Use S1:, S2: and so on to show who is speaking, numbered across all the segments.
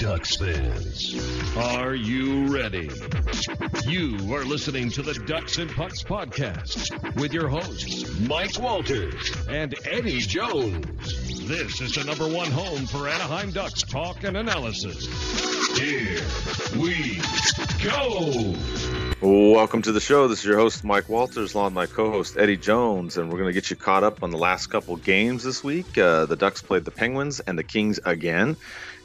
S1: Ducks fans, are you ready? You are listening to the Ducks and Pucks podcast with your hosts, Mike Walters and Eddie Jones. This is the number one home for Anaheim Ducks talk and analysis. Here we go.
S2: Welcome to the show. This is your host, Mike Walters, along with my co-host, Eddie Jones, and we're going to get you caught up on the last couple games this week. The Ducks played the Penguins and the Kings again,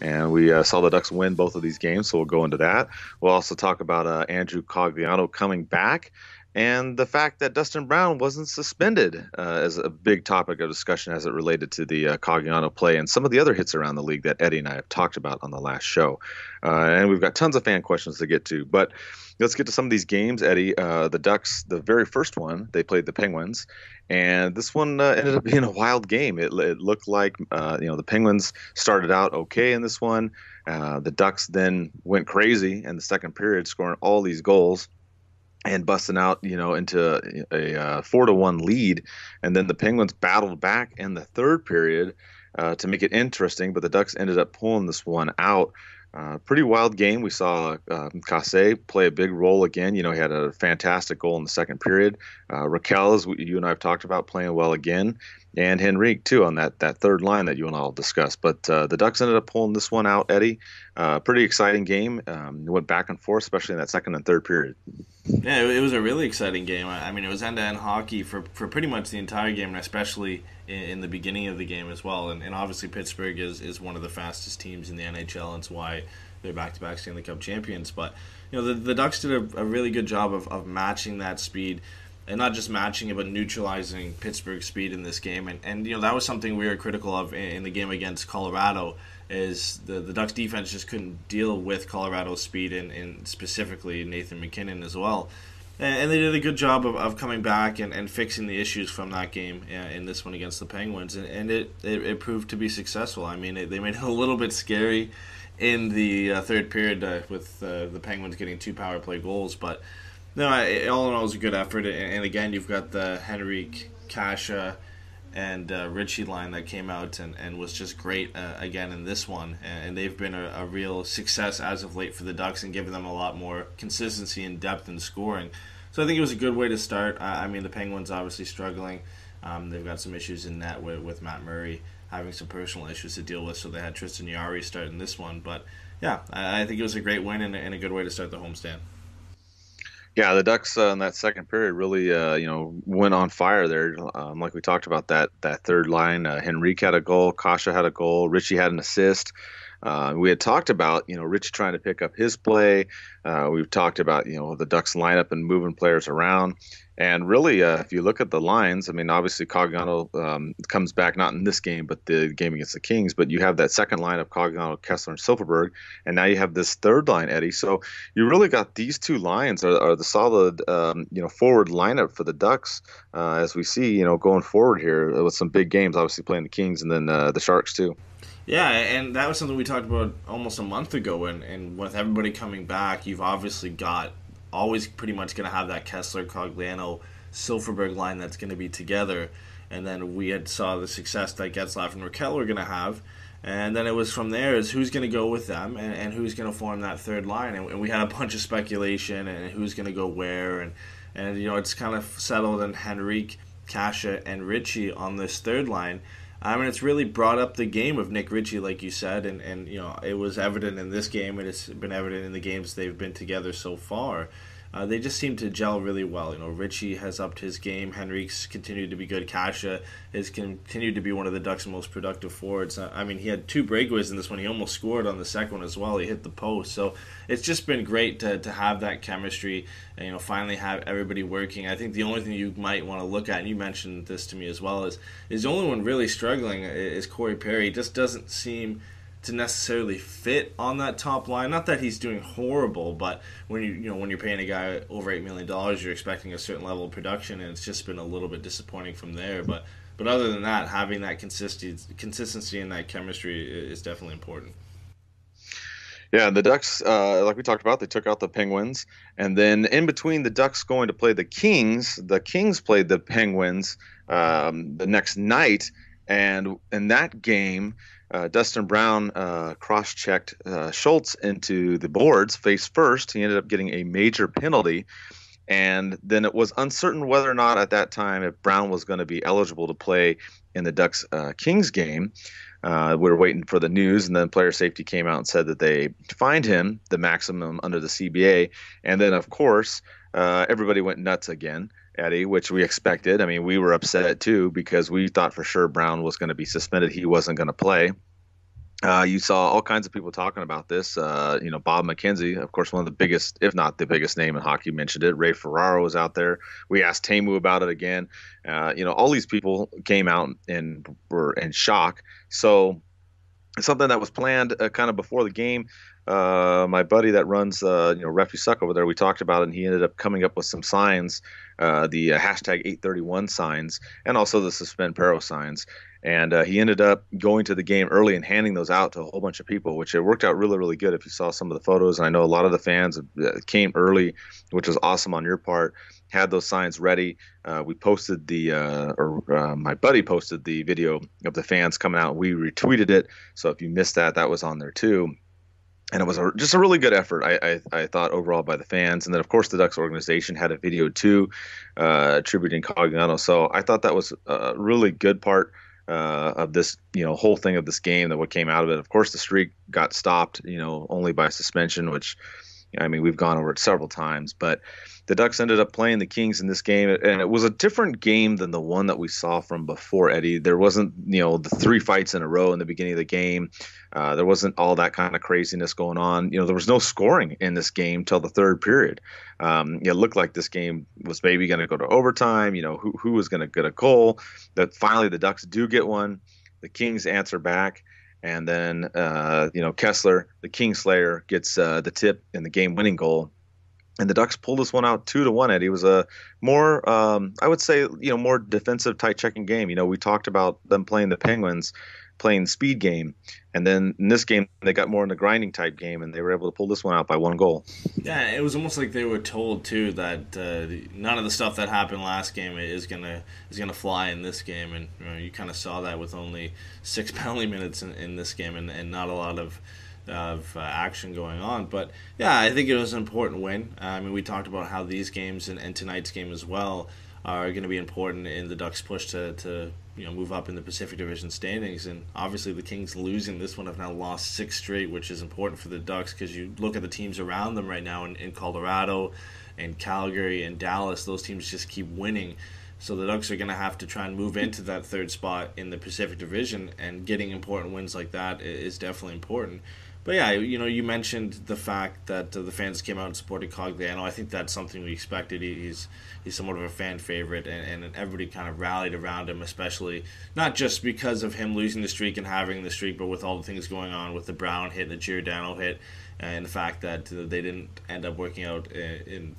S2: and we saw the Ducks win both of these games, so we'll go into that. We'll also talk about Andrew Cogliano coming back and the fact that Dustin Brown wasn't suspended as a big topic of discussion as it related to the Cogliano play and some of the other hits around the league that Eddie and I have talked about on the last show. And we've got tons of fan questions to get to, but let's get to some of these games, Eddie. The Ducks, the very first one, they played the Penguins, and this one ended up being a wild game. It looked like the Penguins started out okay in this one. The Ducks then went crazy in the second period, scoring all these goals and busting out, into a 4-1 lead. And then the Penguins battled back in the third period to make it interesting, but the Ducks ended up pulling this one out. Pretty wild game. We saw Casse play a big role again. He had a fantastic goal in the second period. Raquel, as you and I have talked about, playing well again. And Henrique, too, on that third line that you and I will discuss. But the Ducks ended up pulling this one out, Eddie. Pretty exciting game. It went back and forth, especially in that second and third period.
S3: Yeah, it was a really exciting game. I mean, it was end-to-end hockey for pretty much the entire game, and especially in the beginning of the game as well. And obviously Pittsburgh is one of the fastest teams in the NHL, and it's why they're back-to-back Stanley Cup champions. But the Ducks did a really good job of matching that speed, and not just matching it, but neutralizing Pittsburgh's speed in this game. And that was something we were critical of in the game against Colorado, is the Ducks defense just couldn't deal with Colorado's speed, and specifically Nathan MacKinnon as well. And they did a good job of coming back and fixing the issues from that game in this one against the Penguins. And it proved to be successful. I mean, they made it a little bit scary in the third period with the Penguins getting 2 power play goals. But no, all in all, it was a good effort. And again, you've got the Henrique, Kasha, and Ritchie line that came out and was just great again in this one. And they've been a real success as of late for the Ducks and given them a lot more consistency and depth in scoring. So I think it was a good way to start. I mean, the Penguins obviously struggling. They've got some issues in net with Matt Murray having some personal issues to deal with, so they had Tristan Jarry start in this one. But yeah, I think it was a great win and a good way to start the homestand.
S2: Yeah, the Ducks in that second period really, went on fire there. Like we talked about that third line. Henrique had a goal, Kasha had a goal, Ritchie had an assist. We had talked about, Ritchie trying to pick up his play. We've talked about, the Ducks lineup and moving players around. And really, if you look at the lines, I mean, obviously Cogliano comes back not in this game, but the game against the Kings. But you have that second line of Cogliano, Kessler, and Silfverberg, and now you have this third line, Eddie. So you really got these two lines are the solid, forward lineup for the Ducks as we see, going forward here with some big games, obviously playing the Kings and then the Sharks too.
S3: Yeah, and that was something we talked about almost a month ago, and with everybody coming back, you've obviously got always pretty much going to have that Kessler, Cogliano, Silfverberg line that's going to be together, and then we had saw the success that Getzlaf and Raquel were going to have, and then it was from there is who's going to go with them and who's going to form that third line, and we had a bunch of speculation and who's going to go where, and it's kind of settled in Henrique, Kasha, and Ritchie on this third line. I mean, it's really brought up the game of Nick Ritchie, like you said, and it was evident in this game, and it's been evident in the games they've been together so far. They just seem to gel really well. Ritchie has upped his game. Henrique's continued to be good. Kasha has continued to be one of the Ducks' most productive forwards. I mean, he had 2 breakaways in this one. He almost scored on the second one as well. He hit the post. So it's just been great to have that chemistry and, finally have everybody working. I think the only thing you might want to look at, and you mentioned this to me as well, is the only one really struggling is Corey Perry. He just doesn't seem to necessarily fit on that top line. Not that he's doing horrible, but when you're paying a guy over $8 million, you're expecting a certain level of production, and it's just been a little bit disappointing from there. But other than that, having that consistency and that chemistry is definitely important.
S2: Yeah, the Ducks, like we talked about, they took out the Penguins. And then in between the Ducks going to play the Kings played the Penguins the next night. And in that game, Dustin Brown cross-checked Schultz into the boards face first. He ended up getting a major penalty. And then it was uncertain whether or not at that time if Brown was going to be eligible to play in the Ducks Kings game. We were waiting for the news, and then player safety came out and said that they fined him the maximum under the CBA. And then, of course, everybody went nuts again, Eddie, which we expected. I mean, we were upset too because we thought for sure Brown was going to be suspended. He wasn't going to play. You saw all kinds of people talking about this. Bob McKenzie, of course, one of the biggest, if not the biggest name in hockey, mentioned it. Ray Ferraro was out there. We asked Tamu about it again. All these people came out and were in shock. So something that was planned kind of before the game. My buddy that runs, Refugee Suck over there, we talked about it, and he ended up coming up with some signs, the hashtag 831 signs, and also the suspend Pero signs. And he ended up going to the game early and handing those out to a whole bunch of people, which it worked out really, really good. If you saw some of the photos, and I know a lot of the fans came early, which was awesome on your part, had those signs ready. We posted my buddy posted the video of the fans coming out, and we retweeted it. So if you missed that, that was on there too. And it was just a really good effort, I thought, overall by the fans. And then, of course, the Ducks organization had a video too, attributing Cogliano. So I thought that was a really good part of this, whole thing of this game, that what came out of it. Of course, the streak got stopped, only by suspension, which, I mean, we've gone over it several times. But the Ducks ended up playing the Kings in this game, and it was a different game than the one that we saw from before, Eddie. There wasn't, the 3 fights in a row in the beginning of the game. There wasn't all that kind of craziness going on. There was no scoring in this game till the third period. It looked like this game was maybe going to go to overtime. Who was going to get a goal? That finally the Ducks do get one. The Kings answer back. And then, Kessler, the Kingslayer, gets the tip in the game-winning goal. And the Ducks pulled this one out 2-1, Eddie. It was a more, I would say, more defensive, tight-checking game. We talked about them playing the Penguins, playing the speed game. And then in this game, they got more in the grinding type game, and they were able to pull this one out by 1 goal.
S3: Yeah, it was almost like they were told, too, that none of the stuff that happened last game is gonna fly in this game. And you kind of saw that with only 6 penalty minutes in this game and not a lot of action going on. But yeah, I think it was an important win. I mean, we talked about how these games and tonight's game as well are going to be important in the Ducks' push to move up in the Pacific Division standings. And obviously the Kings losing this one have now lost 6 straight, which is important for the Ducks because you look at the teams around them right now in Colorado and Calgary and Dallas, those teams just keep winning. So the Ducks are going to have to try and move into that 3rd spot in the Pacific Division, and getting important wins like that is definitely important. But yeah, you mentioned the fact that the fans came out and supported Cogliano. I think that's something we expected. He's somewhat of a fan favorite, and everybody kind of rallied around him, especially not just because of him losing the streak and having the streak, but with all the things going on with the Brown hit, the Giordano hit, and the fact that they didn't end up working out in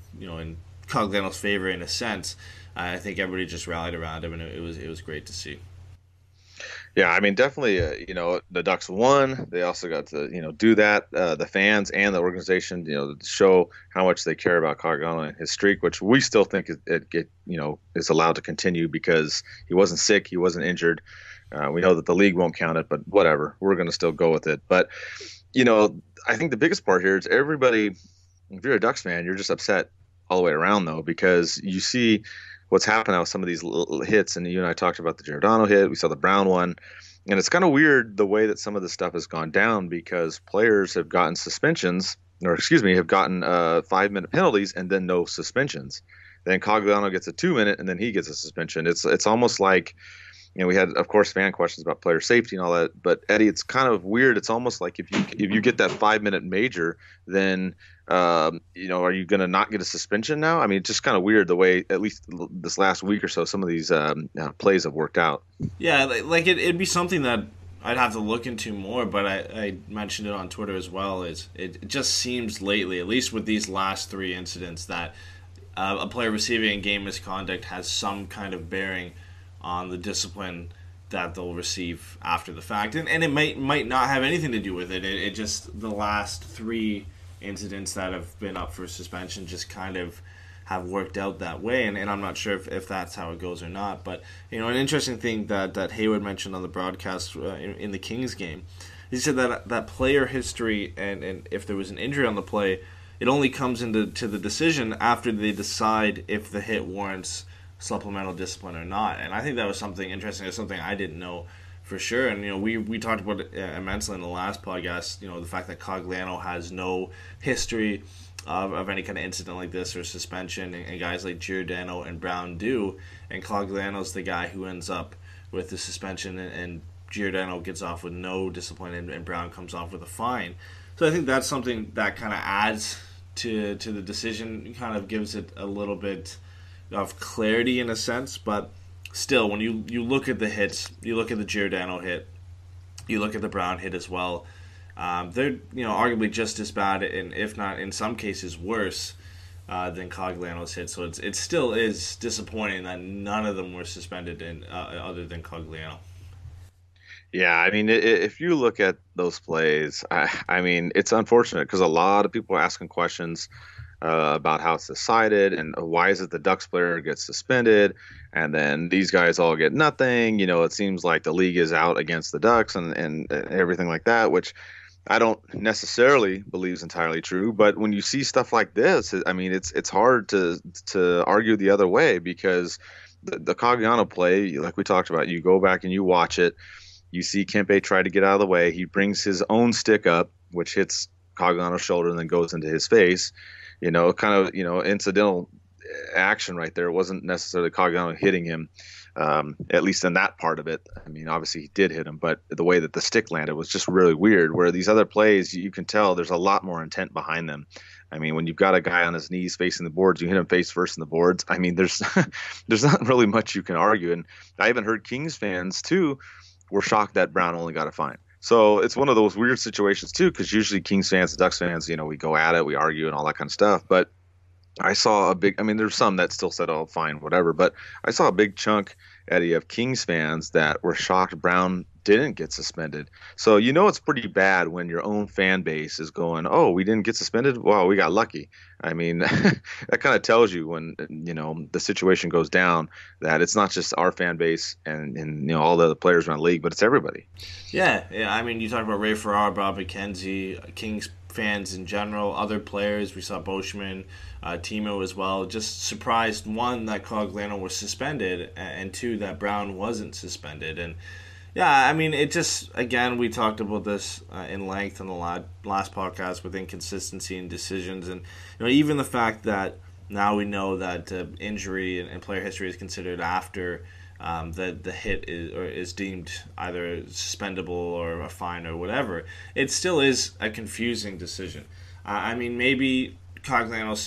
S3: Cogliano's favor in a sense. I think everybody just rallied around him, and it was great to see.
S2: Yeah, I mean, definitely, the Ducks won. They also got to, do that. The fans and the organization, to show how much they care about Cogliano and his streak, which we still think is allowed to continue because he wasn't sick, he wasn't injured. We know that the league won't count it, but whatever. We're going to still go with it. But, I think the biggest part here is everybody, if you're a Ducks fan, you're just upset all the way around, though, because you see what's happened now with some of these little hits, and you and I talked about the Giordano hit. We saw the Brown one, and it's kind of weird the way that some of this stuff has gone down because players have gotten suspensions, have gotten 5-minute penalties and then no suspensions. Then Cogliano gets a 2-minute and then he gets a suspension. It's almost like, we had, of course, fan questions about player safety and all that. But Eddie, it's kind of weird. It's almost like if you get that 5-minute major, then are you going to not get a suspension now? I mean, it's just kind of weird the way, at least this last week or so, some of these plays have worked out.
S3: Yeah, like it'd be something that I'd have to look into more, but I mentioned it on Twitter as well. It just seems lately, at least with these last 3 incidents, that a player receiving a game misconduct has some kind of bearing on the discipline that they'll receive after the fact. And it might not have anything to do with it. It just, the last 3 incidents that have been up for suspension just kind of have worked out that way, and I'm not sure if that's how it goes or not. But an interesting thing that Hayward mentioned on the broadcast in the Kings game, he said that player history and if there was an injury on the play, it only comes into the decision after they decide if the hit warrants supplemental discipline or not. And I think that was something interesting. It's something I didn't know for sure. And we talked about it immensely in the last podcast. The fact that Cogliano has no history of any kind of incident like this or suspension, and guys like Giordano and Brown do, and Cogliano's the guy who ends up with the suspension, and Giordano gets off with no discipline, and Brown comes off with a fine. So I think that's something that kind of adds to the decision, kind of gives it a little bit of clarity in a sense. But still, when you look at the hits, you look at the Giordano hit, you look at the Brown hit as well, they're arguably just as bad, and if not in some cases worse than Cogliano's hit. So it still is disappointing that none of them were suspended other than Cogliano.
S2: Yeah, I mean, if you look at those plays, I mean, it's unfortunate because a lot of people are asking questions about how it's decided and why is it the Ducks player gets suspended and then these guys all get nothing. It seems like the league is out against the Ducks and everything like that, which I don't necessarily believe is entirely true. But when you see stuff like this, I mean, it's hard to argue the other way, because the Cogliano play, like we talked about, you go back and you watch it. You see Kempe try to get out of the way. He brings his own stick up, which hits Cogliano's shoulder and then goes into his face. Incidental action right there. It wasn't necessarily Cogliano hitting him, at least in that part of it. I mean, obviously he did hit him, but the way that the stick landed was just really weird, where these other plays, you can tell there's a lot more intent behind them. I mean, when you've got a guy on his knees facing the boards, you hit him face first in the boards. I mean, there's not really much you can argue. And I even heard Kings fans, too, were shocked that Brown only got a fine. So it's one of those weird situations, too, because usually Kings fans and Ducks fans, we go at it, we argue and all that kind of stuff. But I saw there's some that still said, oh, fine, whatever. But I saw a big chunk, Eddie, of Kings fans that were shocked Brown didn't get suspended. So it's pretty bad when your own fan base is going, oh, we didn't get suspended? Wow, we got lucky. I mean, that kind of tells you when, the situation goes down, that it's not just our fan base and all the other players around the league, but it's everybody.
S3: Yeah. I mean, you talk about Ray Ferraro, Bob McKenzie, Kings fans in general, other players. We saw Boschman, Timo as well. Just surprised, one, that Cogliano was suspended, and two, that Brown wasn't suspended. And yeah, I mean, it just, again, we talked about this in length on the last podcast with inconsistency in decisions. And even the fact that now we know that injury and player history is considered after the hit is deemed either suspendable or a fine or whatever, it still is a confusing decision. I mean, maybe Cogliano's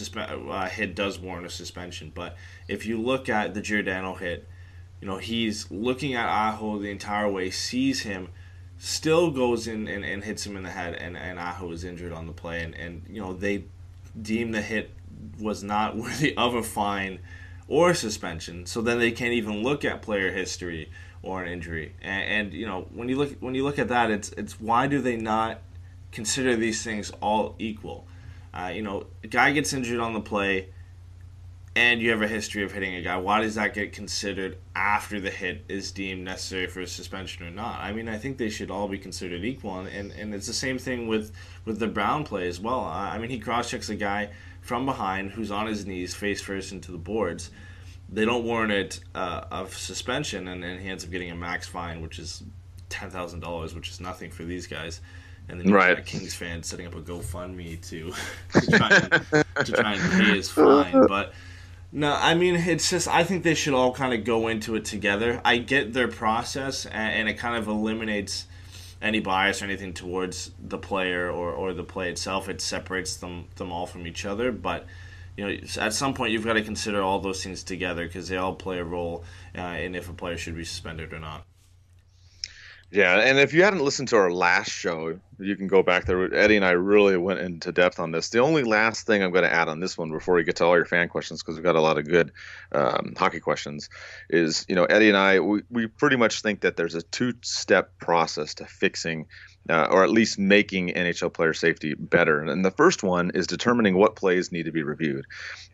S3: hit does warrant a suspension, but if you look at the Giordano hit, he's looking at Aho the entire way, sees him, still goes in and hits him in the head, and Aho is injured on the play, and they deem the hit was not worthy of a fine or suspension, so then they can't even look at player history or an injury. And when you look at that, it's why do they not consider these things all equal? A guy gets injured on the play, and you have a history of hitting a guy. Why does that get considered after the hit is deemed necessary for a suspension or not? I mean, I think they should all be considered equal, and it's the same thing with the Brown play as well. I mean, he cross-checks a guy from behind who's on his knees, face first into the boards. They don't warrant it of suspension, and he ends up getting a max fine, which is $10,000, which is nothing for these guys. And then you've got Kings fans setting up a GoFundMe to try and pay his fine. But no, I mean, it's just, I think they should all kind of go into it together. I get their process, and it kind of eliminates any bias or anything towards the player or the play itself. It separates them all from each other. But at some point you've got to consider all those things together, because they all play a role in if a player should be suspended or not.
S2: Yeah, and if you hadn't listened to our last show, you can go back there. Eddie and I really went into depth on this. The only last thing I'm going to add on this one before we get to all your fan questions, because we've got a lot of good hockey questions, is, Eddie and I, we pretty much think that there's a two-step process to fixing or at least making NHL player safety better. And the first one is determining what plays need to be reviewed.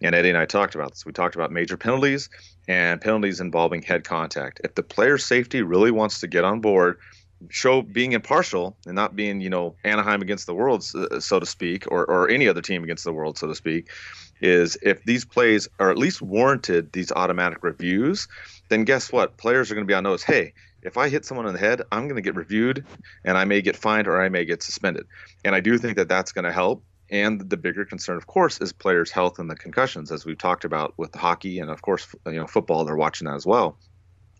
S2: And Eddie and I talked about this. We talked about major penalties and penalties involving head contact. If the player safety really wants to get on board, show being impartial and not being, Anaheim against the world, so to speak, or any other team against the world, so to speak, is if these plays are at least warranted these automatic reviews, then guess what? Players are going to be on notice. Hey, if I hit someone in the head, I'm going to get reviewed and I may get fined or I may get suspended. And I do think that that's going to help. And the bigger concern, of course, is players' health and the concussions, as we've talked about with hockey and, of course, football. They're watching that as well.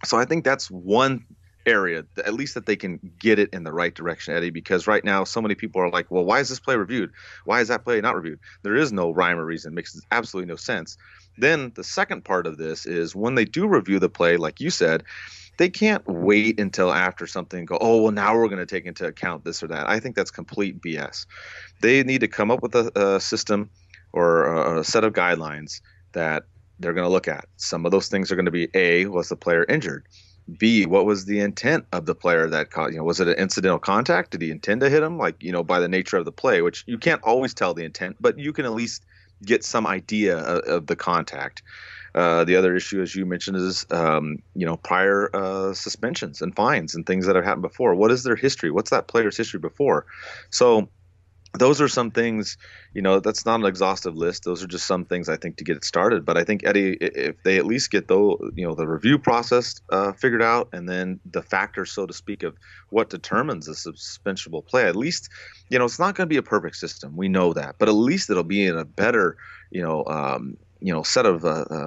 S2: So I think that's one area, at least that they can get it in the right direction, Eddie, because right now so many people are like, well, why is this play reviewed? Why is that play not reviewed? There is no rhyme or reason. It makes absolutely no sense. Then the second part of this is when they do review the play, like you said, they can't wait until after something and go, oh, well, now we're going to take into account this or that. I think that's complete BS. They need to come up with a system or a set of guidelines that they're going to look at. Some of those things are going to be, A, was the player injured? B, what was the intent of the player that caused, was it an incidental contact? Did he intend to hit him? By the nature of the play, which you can't always tell the intent, but you can at least get some idea of the contact. The other issue, as you mentioned, is, prior suspensions and fines and things that have happened before. What is their history? What's that player's history before? So those are some things, that's not an exhaustive list. Those are just some things I think to get it started. But I think, Eddie, if they at least get the review process figured out, and then the factors, so to speak, of what determines a suspensionable play, at least, it's not going to be a perfect system. We know that, but at least it'll be in a better, set of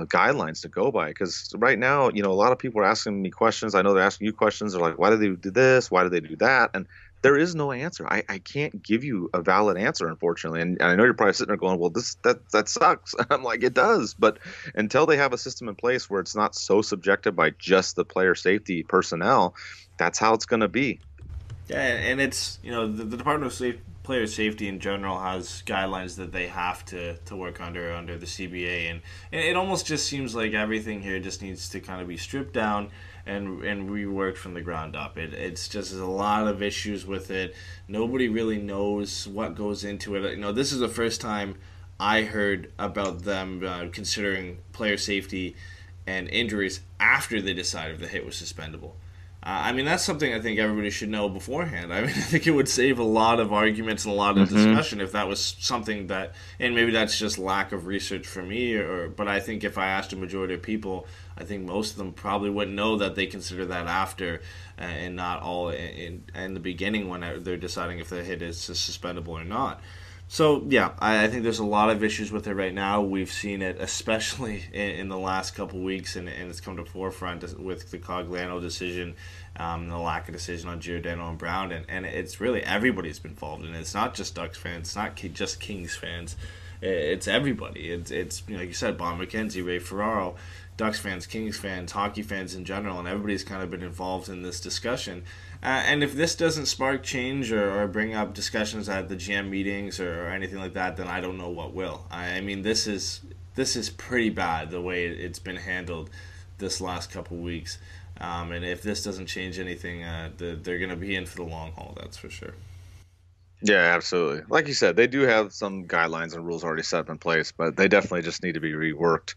S2: guidelines to go by. Because right now, a lot of people are asking me questions. I know they're asking you questions. They're like, why do they do this? Why do they do that? And there is no answer. I can't give you a valid answer, unfortunately. And I know you're probably sitting there going, well, that sucks. I'm like, it does. But until they have a system in place where it's not so subjected by just the player safety personnel, that's how it's going to be.
S3: Yeah, and it's, the Department of Player Safety in general has guidelines that they have to work under the CBA. And it almost just seems like everything here just needs to kind of be stripped down and reworked from the ground up. It's just a lot of issues with it. Nobody really knows what goes into it. This is the first time I heard about them considering player safety and injuries after they decided the hit was suspendable. That's something I think everybody should know beforehand. I think it would save a lot of arguments and a lot of discussion if that was something that, and maybe that's just lack of research for me, but I think if I asked a majority of people, I think most of them probably wouldn't know that they consider that after and not all in the beginning when they're deciding if the hit is suspendable or not. So, yeah, I think there's a lot of issues with it right now. We've seen it especially in the last couple weeks, and it's come to forefront with the Cogliano decision, the lack of decision on Giordano and Brown, and it's really everybody's been involved in it. It's not just Ducks fans. It's not just Kings fans. It's everybody. It's like you said, Bob McKenzie, Ray Ferraro, Ducks fans, Kings fans, hockey fans in general, and everybody's kind of been involved in this discussion. And if this doesn't spark change or bring up discussions at the GM meetings or anything like that, then I don't know what will. This is pretty bad the way it's been handled this last couple weeks. And if this doesn't change anything, they're going to be in for the long haul, that's for sure.
S2: Yeah, absolutely. Like you said, they do have some guidelines and rules already set up in place, but they definitely just need to be reworked.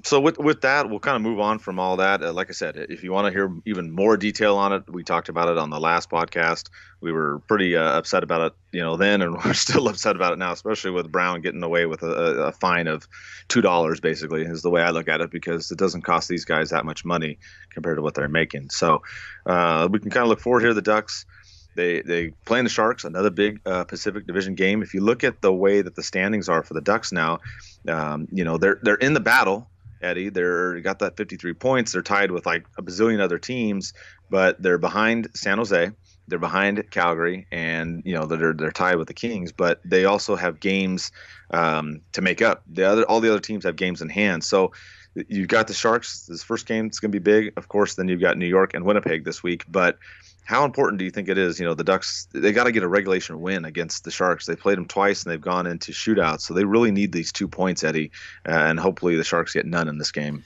S2: So with that, we'll kind of move on from all that. Like I said, if you want to hear even more detail on it, we talked about it on the last podcast. We were pretty upset about it, then, and we're still upset about it now, especially with Brown getting away with a fine of $2, basically, is the way I look at it, because it doesn't cost these guys that much money compared to what they're making. So we can kind of look forward here. The Ducks, They playing the Sharks, another big Pacific Division game. If you look at the way that the standings are for the Ducks now, they're in the battle, Eddie. They're got that 53 points. They're tied with like a bazillion other teams, but they're behind San Jose. They're behind Calgary, and they're tied with the Kings. But they also have games to make up. All the other teams have games in hand. So you've got the Sharks. This first game is going to be big, of course. Then you've got New York and Winnipeg this week, but how important do you think it is? The Ducks, they got to get a regulation win against the Sharks. They played them twice, and they've gone into shootouts. So they really need these 2 points, Eddie, and hopefully the Sharks get none in this game.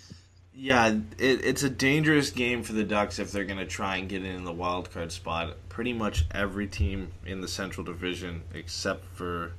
S3: Yeah, it's a dangerous game for the Ducks if they're going to try and get in the wild card spot. Pretty much every team in the Central Division, except for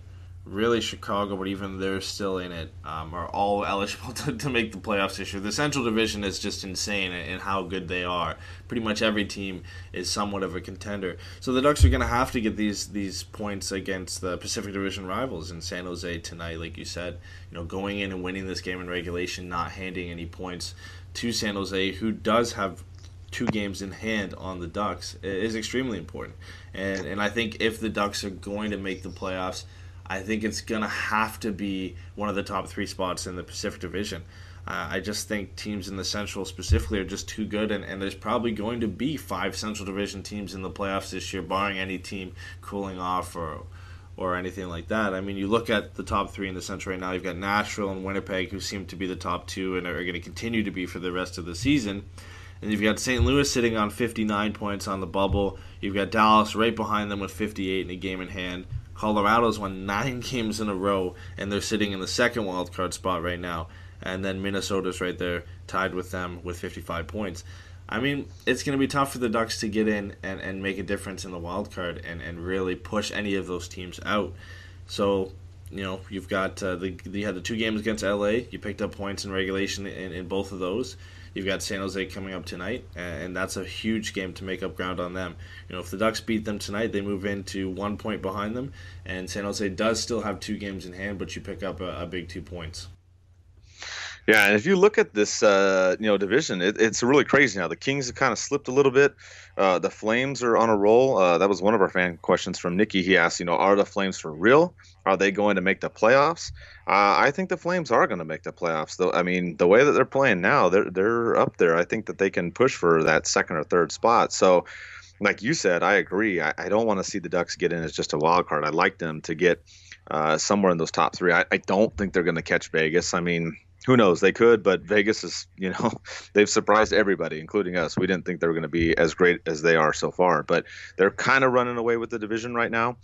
S3: really Chicago, but even they're still in it, are all eligible to make the playoffs this year. The Central Division is just insane in how good they are. Pretty much every team is somewhat of a contender. So the Ducks are going to have to get these points against the Pacific Division rivals in San Jose tonight, like you said. Going in and winning this game in regulation, not handing any points to San Jose, who does have 2 games in hand on the Ducks, is extremely important. And I think if the Ducks are going to make the playoffs, I think it's going to have to be one of the top 3 spots in the Pacific Division. I just think teams in the Central specifically are just too good, and there's probably going to be 5 Central Division teams in the playoffs this year, barring any team cooling off or anything like that. I mean, you look at the top 3 in the Central right now, you've got Nashville and Winnipeg, who seem to be the top 2 and are going to continue to be for the rest of the season. And you've got St. Louis sitting on 59 points on the bubble. You've got Dallas right behind them with 58 and a game in hand. Colorado's won 9 games in a row, and they're sitting in the second wild card spot right now. And then Minnesota's right there, tied with them with 55 points. I mean, it's going to be tough for the Ducks to get in and make a difference in the wild card and really push any of those teams out. So, you've got you had the 2 games against LA. You picked up points in regulation in both of those. You've got San Jose coming up tonight, and that's a huge game to make up ground on them. If the Ducks beat them tonight, they move into 1 point behind them, and San Jose does still have 2 games in hand, but you pick up a big 2 points.
S2: Yeah, and if you look at this, division, it's really crazy now. The Kings have kind of slipped a little bit. The Flames are on a roll. That was one of our fan questions from Nikki. He asked, are the Flames for real? Are they going to make the playoffs? I think the Flames are going to make the playoffs, though. I mean, the way that they're playing now, they're up there. I think that they can push for that second or third spot. So, like you said, I agree. I don't want to see the Ducks get in as just a wild card. I'd like them to get somewhere in those top 3. I don't think they're going to catch Vegas. I mean, who knows? They could, but Vegas is, they've surprised everybody, including us. We didn't think they were going to be as great as they are so far, but they're kind of running away with the division right now.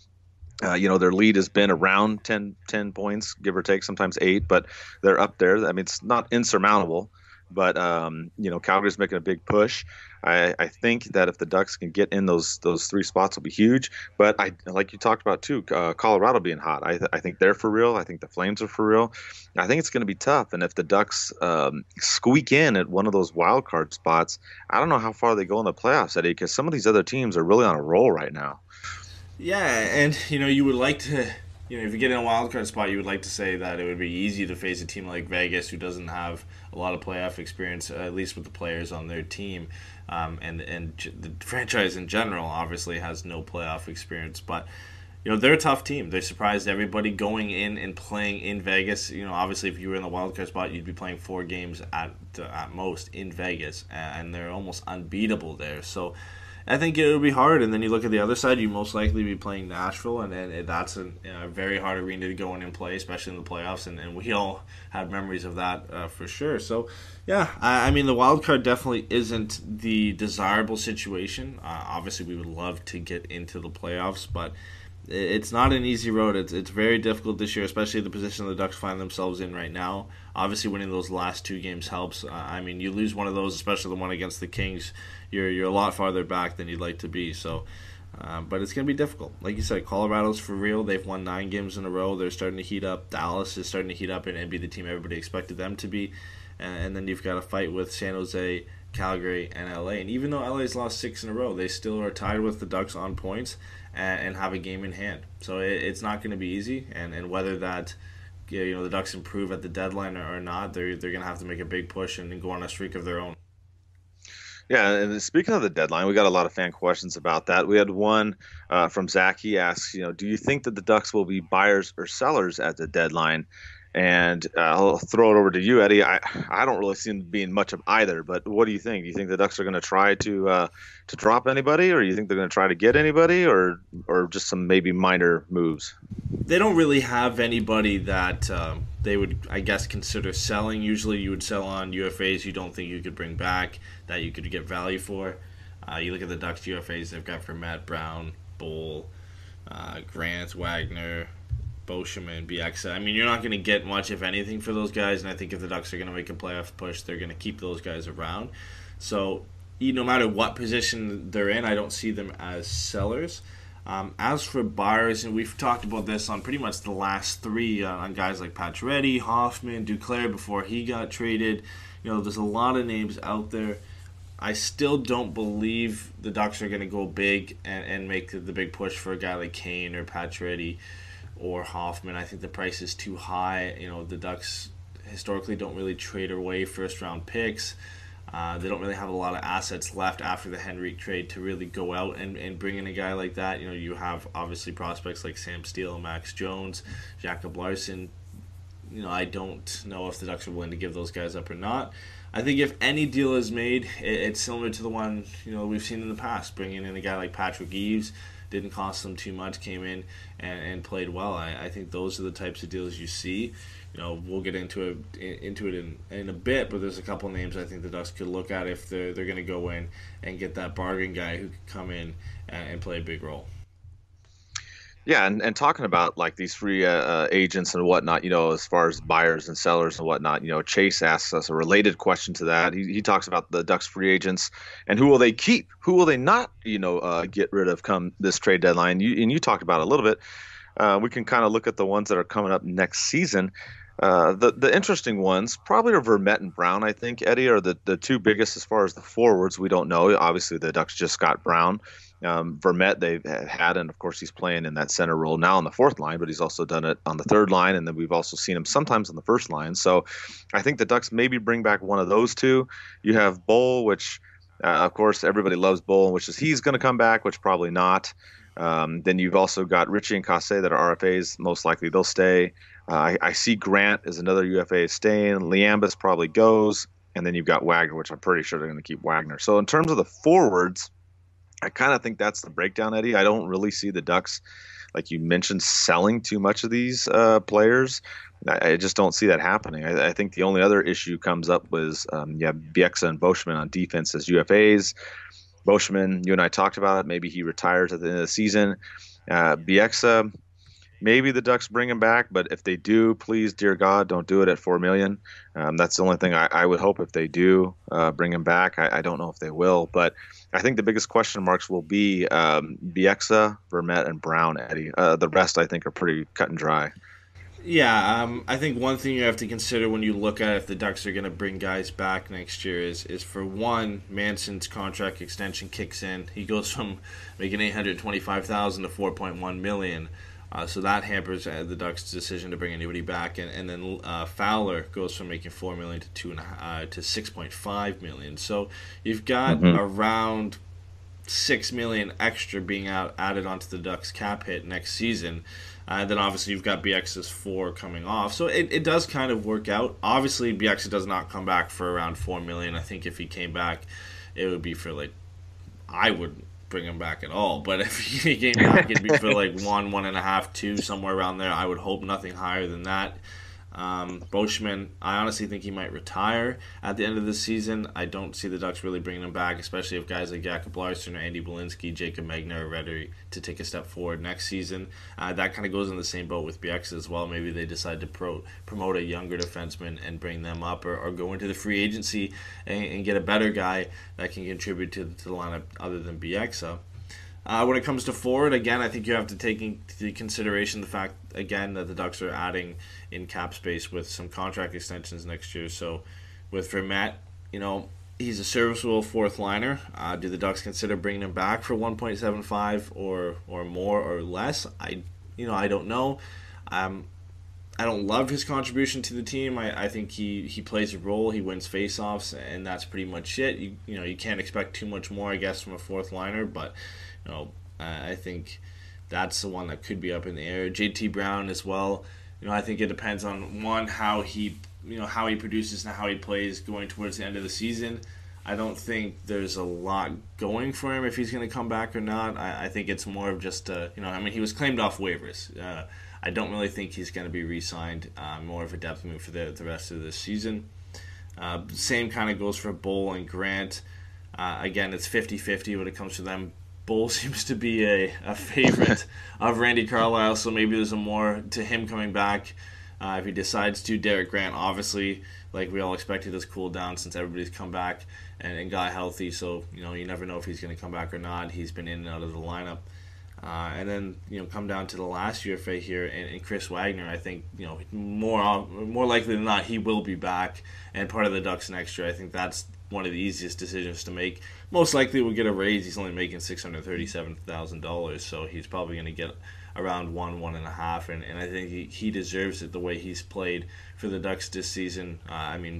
S2: Their lead has been around 10 points, give or take, sometimes 8, but they're up there. I mean, it's not insurmountable, but, Calgary's making a big push. I think that if the Ducks can get in those 3 spots, will be huge. But like you talked about too, Colorado being hot. I think they're for real. I think the Flames are for real. I think it's going to be tough. And if the Ducks squeak in at one of those wild card spots, I don't know how far they go in the playoffs, Eddie, because some of these other teams are really on a roll right now.
S3: Yeah, and you would like to. If you get in a wild card spot, you would like to say that it would be easy to face a team like Vegas, who doesn't have a lot of playoff experience, at least with the players on their team, and the franchise in general obviously has no playoff experience. But they're a tough team. They surprised everybody going in and playing in Vegas. Obviously, if you were in the wild card spot, you'd be playing 4 games at most in Vegas, and they're almost unbeatable there. So I think it would be hard, and then you look at the other side, you most likely be playing Nashville, and that's a very hard arena to go in and play, especially in the playoffs, and we all have memories of that for sure. So, yeah, I mean, the wild card definitely isn't the desirable situation. Obviously, we would love to get into the playoffs, but it's not an easy road. It's very difficult this year, especially the position the Ducks find themselves in right now. Obviously, winning those last 2 games helps. I mean, you lose one of those, especially the one against the Kings, you're a lot farther back than you'd like to be. So, but it's going to be difficult. Like you said, Colorado's for real. They've won 9 games in a row. They're starting to heat up. Dallas is starting to heat up and be the team everybody expected them to be. And then you've got a fight with San Jose, Calgary, and LA. And even though LA's lost 6 in a row, they still are tied with the Ducks on points and have a game in hand. So it's not going to be easy. And whether that the Ducks improve at the deadline or not, they're going to have to make a big push and go on a streak of their own.
S2: Yeah, and speaking of the deadline, we got a lot of fan questions about that. We had one from Zach. He asks, do you think that the Ducks will be buyers or sellers at the deadline? And I'll throw it over to you, Eddie. I don't really see them being much of either, but what do you think? Do you think the Ducks are going to try to drop anybody, or do you think they're going to try to get anybody, or just some maybe minor moves?
S3: They don't really have anybody that they would, I guess, consider selling. Usually you would sell on UFAs you don't think you could bring back, that you could get value for. You look at the Ducks UFAs they've got for Matt Brown, Bull, Grant, Wagner, Beauchemin and Bieksa. I mean, you're not going to get much, if anything, for those guys, and I think if the Ducks are going to make a playoff push, they're going to keep those guys around. So, no matter what position they're in, I don't see them as sellers. As for buyers, and we've talked about this on pretty much the last three, on guys like Pacioretty, Hoffman, Duclair before he got traded. There's a lot of names out there. I still don't believe the Ducks are going to go big and make the big push for a guy like Kane or Pacioretty or Hoffman. I think the price is too high. The Ducks historically don't really trade away first-round picks. They don't really have a lot of assets left after the Henrique trade to really go out and bring in a guy like that. You have obviously prospects like Sam Steele, Max Jones, Jacob Larson. I don't know if the Ducks are willing to give those guys up or not. I think if any deal is made, it's similar to the one we've seen in the past. Bringing in a guy like Patrick Eaves didn't cost them too much, came in and played well. I think those are the types of deals you see. We'll get into it in a bit, but there's a couple names I think the Ducks could look at if they're going to go in and get that bargain guy who could come in and play a big role.
S2: Yeah, and talking about like these free agents and whatnot, as far as buyers and sellers and whatnot, Chase asks us a related question to that. He talks about the Ducks free agents and who will they keep, who will they not, get rid of come this trade deadline. You talked about it a little bit. We can kind of look at the ones that are coming up next season. The interesting ones probably are Vermette and Brown, I think, Eddie, are the two biggest as far as the forwards. We don't know. Obviously, the Ducks just got Brown. Vermette they've had, and of course he's playing in that center role now on the fourth line, but he's also done it on the third line, and then we've also seen him sometimes on the first line. So I think the Ducks maybe bring back one of those two. You have Bull, which of course everybody loves Bull, which is he's going to come back, which probably not. Then you've also got Richie and Casse that are RFAs. Most likely they'll stay. I see Grant as another UFA staying. Liambus probably goes. And then you've got Wagner, which I'm pretty sure they're going to keep Wagner. So in terms of the forwards, I kind of think that's the breakdown, Eddie. I don't really see the Ducks, like you mentioned, selling too much of these players. I just don't see that happening. I think the only other issue comes up was, Bieksa and Beauchemin on defense as UFAs. Beauchemin, you and I talked about it. Maybe he retires at the end of the season. Bieksa, maybe the Ducks bring him back, but if they do, please, dear God, don't do it at $4 million. That's the only thing I would hope if they do bring him back. I don't know if they will, but I think the biggest question marks will be Bieksa, Vermette, and Brown, Eddie. The rest, I think, are pretty cut and dry.
S3: Yeah, I think one thing you have to consider when you look at if the Ducks are going to bring guys back next year is for one, Manson's contract extension kicks in. He goes from making $825,000 to $4.1 million. So that hampers the Ducks' decision to bring anybody back, and then Fowler goes from making $4 million to $6.5 million. So you've got around $6 million extra being added onto the Ducks' cap hit next season. Then obviously you've got Bieksa's 4 coming off, so it does kind of work out. Obviously Bieksa does not come back for around $4 million. I think if he came back, it would be for I wouldn't bring him back at all, but if he came back, it'd be for 1.5, 2, somewhere around there. I would hope nothing higher than that. Beauchemin, I honestly think he might retire at the end of the season. I don't see the Ducks really bringing him back, especially if guys like Jacob Larson or Andy Belinsky, Jacob Magner are ready to take a step forward next season. That kind of goes in the same boat with Bieksa as well. Maybe they decide to promote a younger defenseman and bring them up, or go into the free agency and get a better guy that can contribute to the lineup other than Bieksa. When it comes to forward, again, I think you have to take into consideration the fact, again, that the Ducks are adding in cap space with some contract extensions next year. So with Vermette, he's a serviceable fourth liner. Do the Ducks consider bringing him back for 1.75 or more or less? I don't know. I don't love his contribution to the team. I think he plays a role. He wins faceoffs, and that's pretty much it. You can't expect too much more, I guess, from a fourth liner, but I think that's the one that could be up in the air. JT Brown as well. I think it depends on one, how he produces and how he plays going towards the end of the season. I don't think there's a lot going for him if he's going to come back or not. I think it's more of just he was claimed off waivers. I don't really think he's going to be re-signed. More of a depth move for the rest of the season. Same kind of goes for Bull and Grant. Again, it's 50-50 when it comes to them Bull seems to be a favorite of Randy Carlyle, so maybe there's a more to him coming back if he decides to. Derek Grant, obviously, like we all expected, has cooled down since everybody's come back and got healthy, so you never know if he's going to come back or not. He's been in and out of the lineup. And then come down to the last UFA here, and Chris Wagner. I think more likely than not he will be back and part of the Ducks next year. I think that's one of the easiest decisions to make. Most likely will get a raise. He's only making $637,000, so he's probably going to get around 1.5, and I think he deserves it the way he's played for the Ducks this season.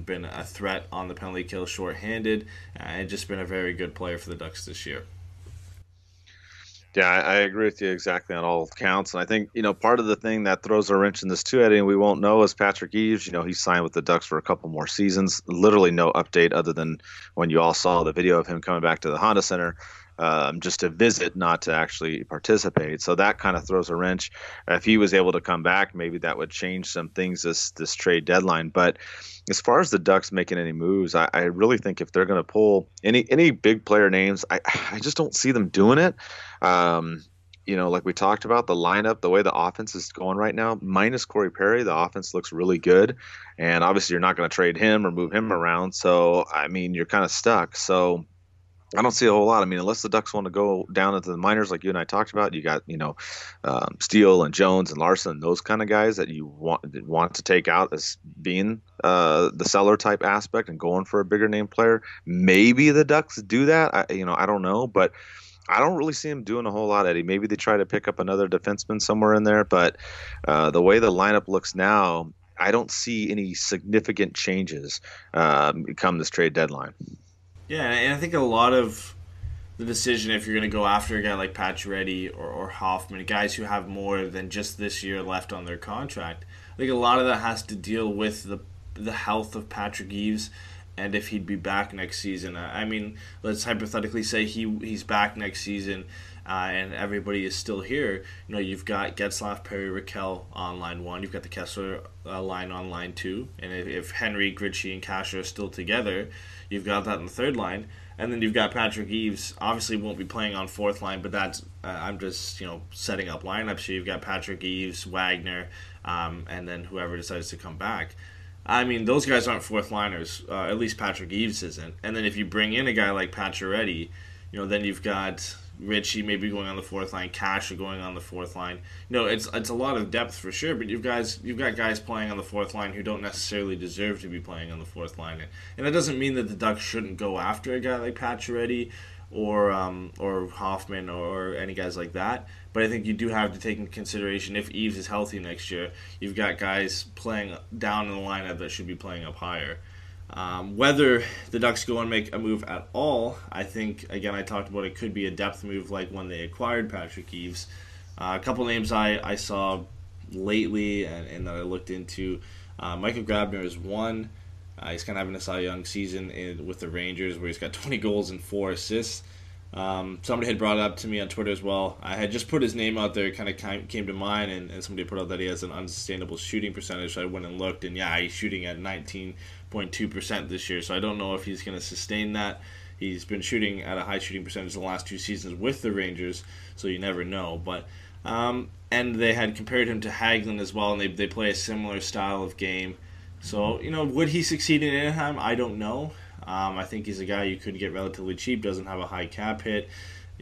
S3: Been a threat on the penalty kill, shorthanded, and just been a very good player for the Ducks this year.
S2: Yeah, I agree with you exactly on all counts. And I think, part of the thing that throws a wrench in this too, Eddie, and we won't know, is Patrick Eaves. He signed with the Ducks for a couple more seasons. Literally no update other than when you all saw the video of him coming back to the Honda Center just to visit, not to actually participate. So that kind of throws a wrench. If he was able to come back, maybe that would change some things this trade deadline. But as far as the Ducks making any moves, I really think if they're going to pull any big player names, I just don't see them doing it. Like we talked about, the lineup, the way the offense is going right now, minus Corey Perry, the offense looks really good. And obviously you're not going to trade him or move him around. So, you're kind of stuck. So I don't see a whole lot. Unless the Ducks want to go down into the minors like you and I talked about, you got, Steele and Jones and Larson, those kind of guys that you want to take out as being the seller type aspect and going for a bigger name player. Maybe the Ducks do that. I don't know, but I don't really see them doing a whole lot, Eddie. Maybe they try to pick up another defenseman somewhere in there, but the way the lineup looks now, I don't see any significant changes come this trade deadline.
S3: Yeah, and I think a lot of the decision, if you're going to go after a guy like Pacioretty or Hoffman, guys who have more than just this year left on their contract, I think a lot of that has to deal with the health of Patrick Eaves and if he'd be back next season. Let's hypothetically say he's back next season and everybody is still here. You've got Getzlaf, Perry, Raquel on line 1. You've got the Kessler line on line 2. And if Henry, Gritchie, and Kasher are still together, you've got that in the third line. And then you've got Patrick Eaves. Obviously won't be playing on fourth line, but that's I'm just setting up lineups. So you've got Patrick Eaves, Wagner, and then whoever decides to come back. Those guys aren't fourth liners. At least Patrick Eaves isn't. And then if you bring in a guy like Pacioretty, then you've got Ritchie maybe going on the fourth line, Kasher going on the fourth line. It's a lot of depth for sure, but you've got guys playing on the fourth line who don't necessarily deserve to be playing on the fourth line, and that doesn't mean that the Ducks shouldn't go after a guy like Pacioretty or Hoffman or any guys like that. But I think you do have to take into consideration if Eaves is healthy next year, you've got guys playing down in the lineup that should be playing up higher. Whether the Ducks go and make a move at all, I think, again, I talked about it could be a depth move like when they acquired Patrick Eaves. A couple names I saw lately and that I looked into, Michael Grabner is one. He's kind of having a Cy Young season with the Rangers where he's got 20 goals and 4 assists. Somebody had brought it up to me on Twitter as well. I had just put his name out there, kind of came to mind, and somebody put out that he has an unsustainable shooting percentage, so I went and looked, and yeah, he's shooting at 19.2% this year, so I don't know if he's going to sustain that. He's been shooting at a high shooting percentage the last 2 seasons with the Rangers, so you never know. But and they had compared him to Hagelin as well, and they play a similar style of game. So, would he succeed in Anaheim? I don't know. I think he's a guy you could get relatively cheap, doesn't have a high cap hit.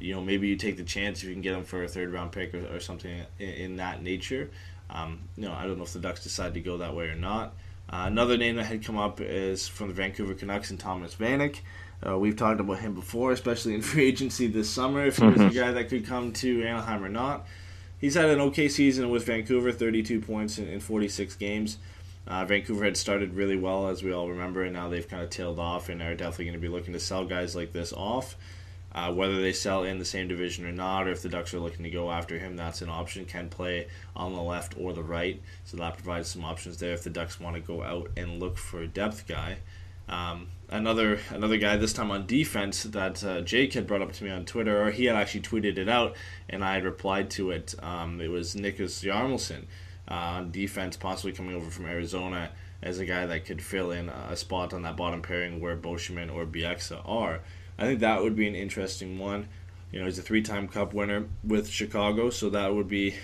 S3: Maybe you take the chance if you can get him for a third-round pick or something in that nature. I don't know if the Ducks decide to go that way or not. Another name that had come up is from the Vancouver Canucks and Thomas Vanek. We've talked about him before, especially in free agency this summer, if he was a guy that could come to Anaheim or not. He's had an okay season with Vancouver, 32 points in 46 games. Vancouver had started really well, as we all remember, and now they've kind of tailed off and are definitely going to be looking to sell guys like this off. Whether they sell in the same division or not, or if the Ducks are looking to go after him, that's an option. Can play on the left or the right, so that provides some options there if the Ducks want to go out and look for a depth guy. Another guy, this time on defense, that Jake had brought up to me on Twitter, or he had actually tweeted it out, and I had replied to it. It was Niklas Hjalmarsson. On defense, possibly coming over from Arizona as a guy that could fill in a spot on that bottom pairing where Boschman or Bieksa are. I think that would be an interesting one. He's a 3-time Cup winner with Chicago, so that would be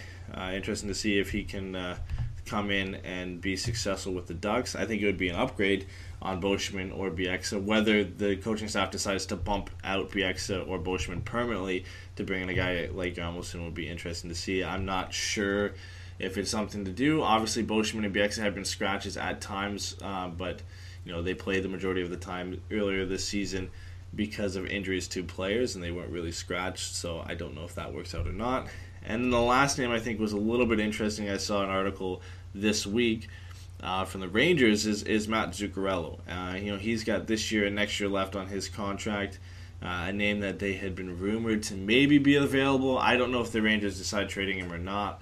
S3: interesting to see if he can come in and be successful with the Ducks. I think it would be an upgrade on Boschman or Bieksa. Whether the coaching staff decides to bump out Bieksa or Boschman permanently to bring in a guy like Hjalmarsson would be interesting to see. I'm not sure if it's something to do. Obviously, Boschman and Bieksa have been scratches at times, but they played the majority of the time earlier this season because of injuries to players, and they weren't really scratched, so I don't know if that works out or not. And then the last name I think was a little bit interesting. I saw an article this week from the Rangers is Matt Zuccarello. He's got this year and next year left on his contract. A name that they had been rumored to maybe be available. I don't know if the Rangers decide trading him or not.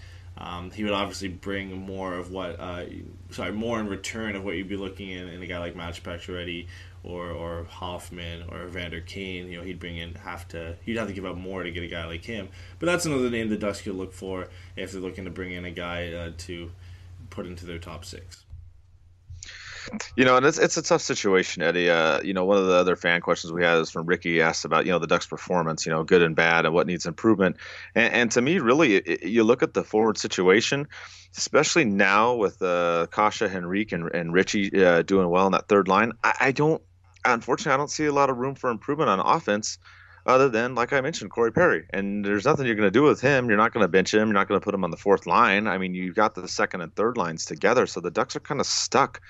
S3: He would obviously bring more in return of what you'd be looking in a guy like Match Pacioretty or Hoffman or Vander Kane. He'd have to give up more to get a guy like him. But that's another name the Ducks could look for if they're looking to bring in a guy to put into their top 6.
S2: And it's a tough situation, Eddie. One of the other fan questions we had is from Ricky. He asked about, the Ducks' performance, good and bad, and what needs improvement. And to me, really, you look at the forward situation, especially now with Kasha, Henrique, and Richie doing well in that third line. Unfortunately, I don't see a lot of room for improvement on offense other than, like I mentioned, Corey Perry. And there's nothing you're going to do with him. You're not going to bench him. You're not going to put him on the fourth line. I mean, you've got the second and third lines together, so the Ducks are kind of stuck.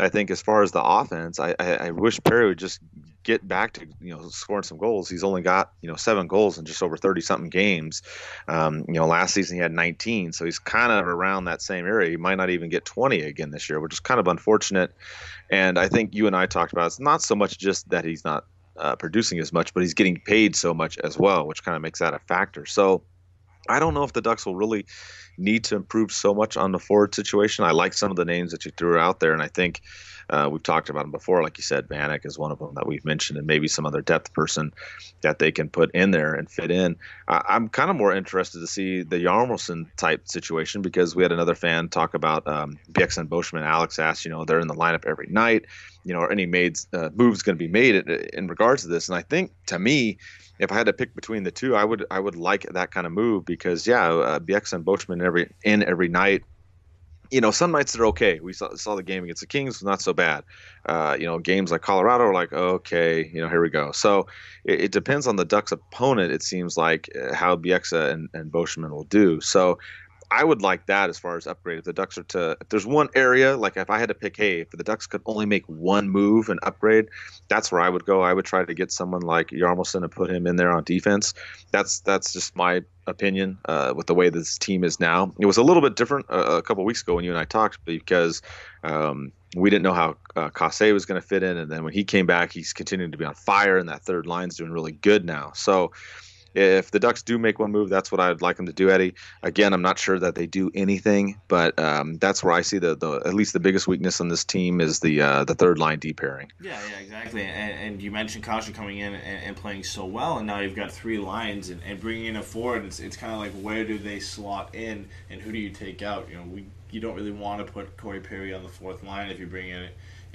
S2: I think as far as the offense, I wish Perry would just get back to scoring some goals. He's only got 7 goals in just over 30-something games. Last season he had 19, so he's kind of around that same area. He might not even get 20 again this year, which is kind of unfortunate. And I think you and I talked about it's not so much just that he's not producing as much, but he's getting paid so much as well, which kind of makes that a factor. So I don't know if the Ducks will really need to improve so much on the forward situation. I like some of the names that you threw out there, and I think we've talked about them before. Like you said, Vanek is one of them that we've mentioned, and maybe some other depth person that they can put in there and fit in. I'm kind of more interested to see the Hjalmarsson type situation because we had another fan talk about Bieksa and Boschman. Alex asked, they're in the lineup every night, are any moves going to be made in regards to this? And I think, to me, if I had to pick between the two, I would like that kind of move because Bieksa and Boschman every night. Some nights they're okay. We saw the game against the Kings, not so bad. Games like Colorado are like, okay, here we go. So it depends on the Ducks' opponent. It seems like how Bieksa and Boschman will do. So I would like that as far as upgrade. If the Ducks if there's one area, like if I had to pick, hey, if the Ducks could only make one move and upgrade, that's where I would go. I would try to get someone like Hjalmarsson and put him in there on defense. That's just my opinion with the way this team is now. It was a little bit different a couple weeks ago when you and I talked because we didn't know how Kase was going to fit in. And then when he came back, he's continuing to be on fire, and that third line's doing really good now. So if the Ducks do make one move, that's what I'd like them to do, Eddie. Again, I'm not sure that they do anything, but that's where I see the at least the biggest weakness on this team is the third line D pairing.
S3: Yeah, exactly. And you mentioned Kasha coming in and playing so well, and now you've got 3 lines and bringing in a forward. It's kind of like where do they slot in and who do you take out? You don't really want to put Corey Perry on the fourth line if you bring in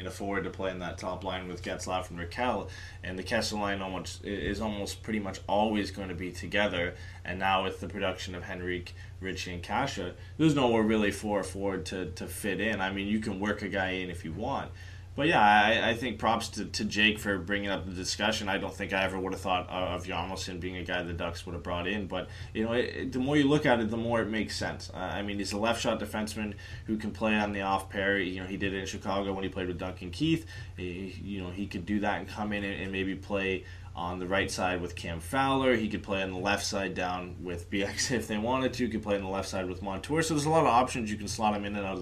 S3: a forward to play in that top line with Getzlaf and Raquel, and the Kessel line is almost pretty much always going to be together. And now with the production of Henrique, Richie, and Kasha, there's nowhere really for a forward to fit in. I mean, you can work a guy in if you want. But yeah, I think props to Jake for bringing up the discussion. I don't think I ever would have thought of Hjalmarsson being a guy the Ducks would have brought in. But, the more you look at it, the more it makes sense. He's a left-shot defenseman who can play on the off pair. He did it in Chicago when he played with Duncan Keith. He could do that and come in and maybe play on the right side with Cam Fowler. He could play on the left side down with BX if they wanted to. He could play on the left side with Montour. So there's a lot of options you can slot him in and out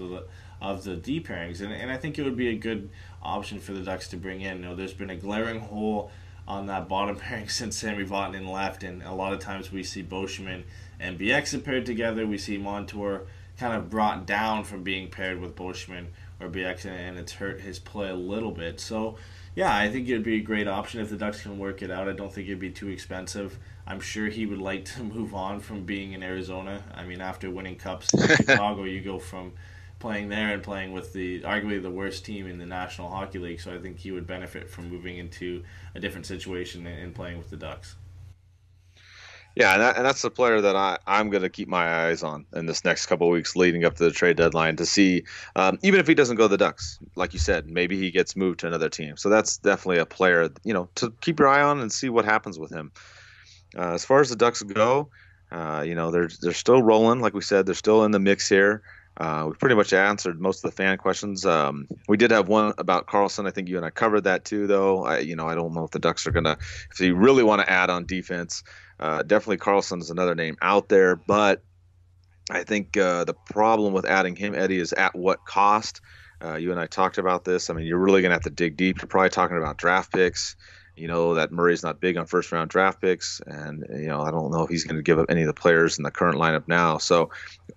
S3: of the D pairings, and I think it would be a good option for the Ducks to bring in. There's been a glaring hole on that bottom pairing since Sammy Vatanen left, and a lot of times we see Boschman and BX paired together. We see Montour kind of brought down from being paired with Boschman or BX, and it's hurt his play a little bit. So, yeah, I think it would be a great option if the Ducks can work it out. I don't think it would be too expensive. I'm sure he would like to move on from being in Arizona. After winning cups in Chicago, you go from playing there and playing with arguably the worst team in the National Hockey League. So I think he would benefit from moving into a different situation and playing with the Ducks.
S2: Yeah, and that's the player that I'm going to keep my eyes on in this next couple of weeks leading up to the trade deadline to see, even if he doesn't go to the Ducks, like you said, maybe he gets moved to another team. So that's definitely a player, to keep your eye on and see what happens with him. As far as the Ducks go, they're still rolling. Like we said, they're still in the mix here. We've pretty much answered most of the fan questions. We did have one about Carlson. I think you and I covered that too, though. I don't know if the Ducks are gonna, if you really want to add on defense. Definitely Carlson is another name out there, but I think the problem with adding him, Eddie, is at what cost. You and I talked about this. I mean, you're really gonna have to dig deep. You're probably talking about draft picks. You know that Murray's not big on first round draft picks, and I don't know if he's going to give up any of the players in the current lineup now. So,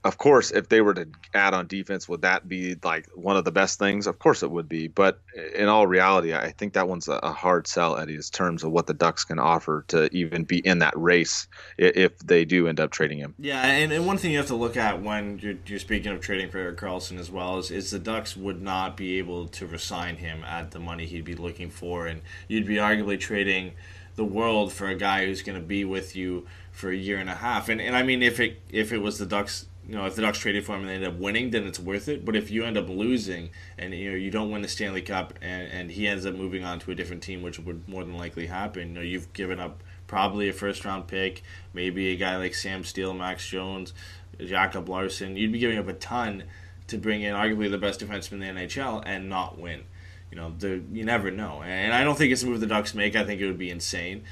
S2: of course, if they were to add on defense, would that be like one of the best things? Of course it would be. But in all reality, I think that one's a hard sell, Eddie, in terms of what the Ducks can offer to even be in that race if they do end up trading him.
S3: Yeah, and one thing you have to look at when you're speaking of trading for Erik Karlsson as well is the Ducks would not be able to resign him at the money he'd be looking for, and you'd be arguably trading the world for a guy who's going to be with you for a year and a half. And I mean, if it was the Ducks, if the Ducks traded for him and they end up winning, then it's worth it. But if you end up losing and you don't win the Stanley Cup and he ends up moving on to a different team, which would more than likely happen, you've given up probably a first round pick, maybe a guy like Sam Steele, Max Jones, Jacob Larson. You'd be giving up a ton to bring in arguably the best defenseman in the NHL and not win. You never know. And I don't think it's a move the Ducks make. I think it would be insane.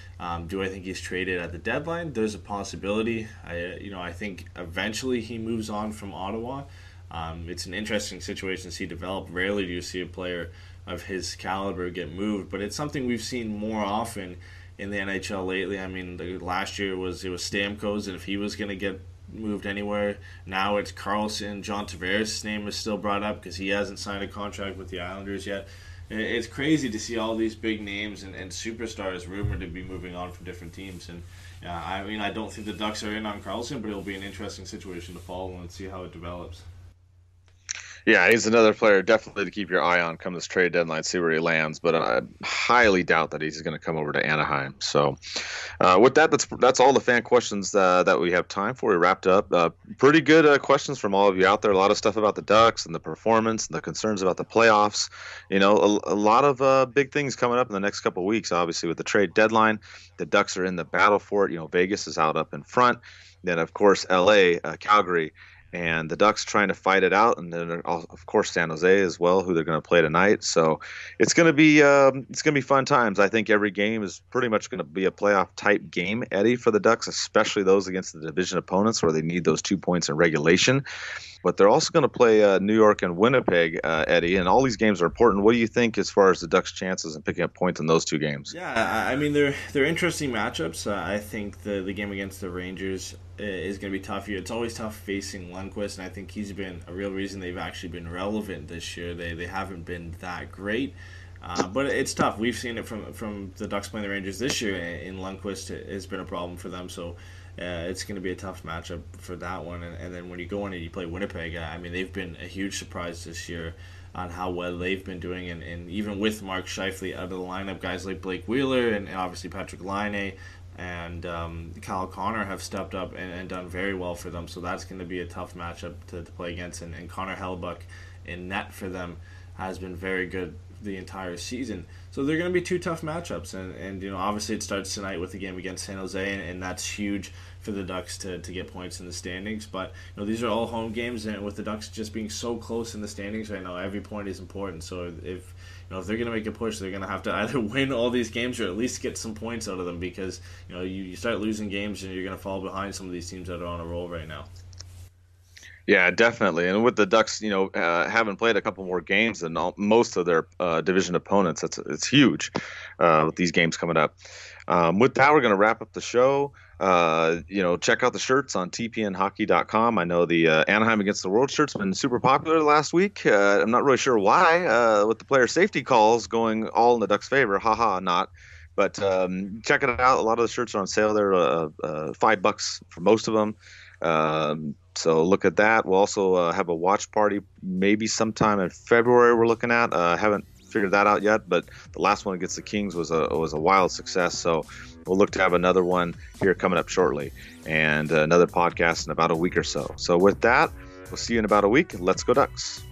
S3: Do I think he's traded at the deadline? There's a possibility. I think eventually he moves on from Ottawa. It's an interesting situation to see develop. Rarely do you see a player of his caliber get moved, but it's something we've seen more often in the NHL lately. I mean, last year it was Stamkos, and if he was going to get moved anywhere. Now it's Karlsson. John Tavares' name is still brought up because he hasn't signed a contract with the Islanders yet. It's crazy to see all these big names and superstars rumored to be moving on from different teams. And I don't think the Ducks are in on Karlsson, but it'll be an interesting situation to follow and see how it develops.
S2: Yeah, he's another player definitely to keep your eye on come this trade deadline, see where he lands. But I highly doubt that he's going to come over to Anaheim. So with that, that's all the fan questions that we have time for. We wrapped up. Pretty good questions from all of you out there. A lot of stuff about the Ducks and the performance and the concerns about the playoffs. A lot of big things coming up in the next couple of weeks, obviously, with the trade deadline. The Ducks are in the battle for it. Vegas is out up in front. Then, of course, L.A., Calgary, and the Ducks trying to fight it out, and then of course San Jose as well, who they're going to play tonight. So it's going to be fun times. I think every game is pretty much going to be a playoff type game, Eddie, for the Ducks, especially those against the division opponents where they need those 2 points in regulation. But they're also going to play New York and Winnipeg, Eddie, and all these games are important. What do you think as far as the Ducks' chances in picking up points in those two games?
S3: Yeah, I mean they're interesting matchups. I think the game against the Rangers is going to be tough here. It's always tough facing Lundqvist, and I think he's been a real reason they've actually been relevant this year. They haven't been that great. But it's tough. We've seen it from the Ducks playing the Rangers this year, and Lundqvist has been a problem for them. So it's going to be a tough matchup for that one. And then when you go in and you play Winnipeg, I mean, they've been a huge surprise this year on how well they've been doing. And even with Mark Scheifele out of the lineup, guys like Blake Wheeler and obviously Patrick Laine and Kyle Connor have stepped up and done very well for them. So that's going to be a tough matchup to play against. And Connor Hellebuyck in net for them has been very good the entire season. So they're going to be two tough matchups. And obviously it starts tonight with the game against San Jose, and that's huge for the Ducks to get points in the standings. But these are all home games, and with the Ducks just being so close in the standings right now, every point is important. So if they're going to make a push, they're going to have to either win all these games or at least get some points out of them, because you start losing games and you're going to fall behind some of these teams that are on a roll right now.
S2: Yeah, definitely. And with the Ducks, having played a couple more games than most of their division opponents, it's huge with these games coming up. With that, we're going to wrap up the show. Check out the shirts on tpnhockey.com. I know the Anaheim Against the World shirt's been super popular last week. I'm not really sure why, with the player safety calls going all in the Ducks' favor. Haha, not. But check it out. A lot of the shirts are on sale there, $5 for most of them. So look at that. We'll also have a watch party maybe sometime in February we're looking at. Haven't figured that out yet, but the last one against the Kings was a wild success. So we'll look to have another one here coming up shortly, and another podcast in about a week or so. So with that, we'll see you in about a week. Let's go Ducks.